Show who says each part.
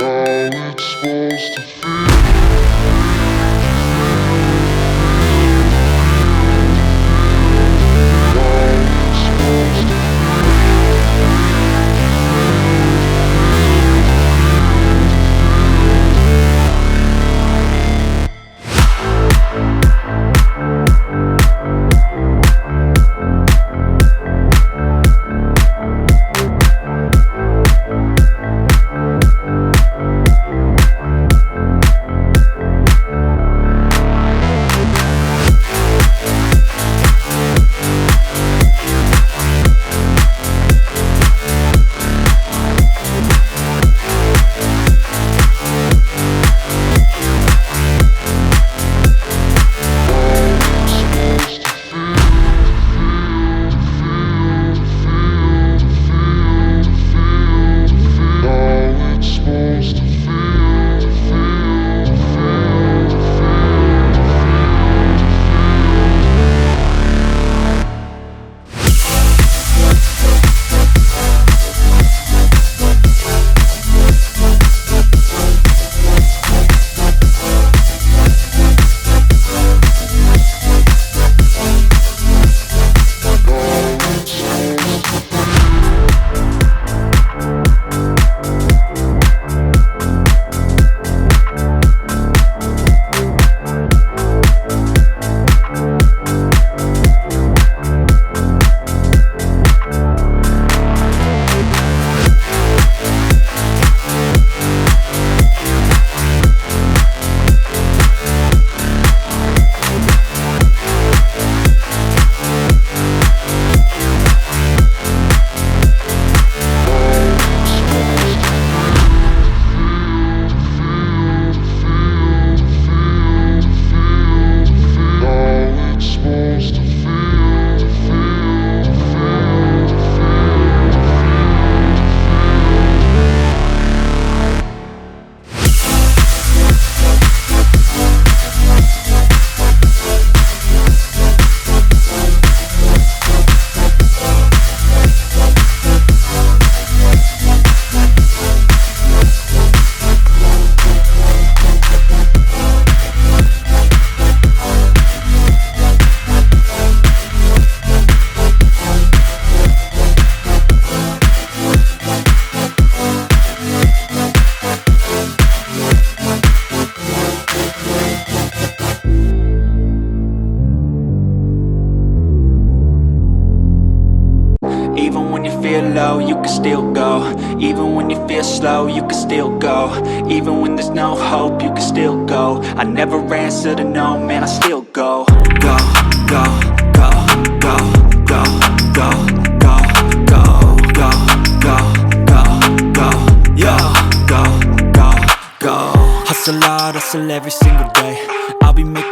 Speaker 1: it's supposed to feel.
Speaker 2: Even when you feel low, you can still go. Even when you feel slow, you can still go. Even when there's no hope, you can still go. I never answer to no, man, I still go. Go, go, go, go, go, go, go, go, go, go, go, go, yeah, go, go, go. Hustle hard, hustle every single day. I'll be making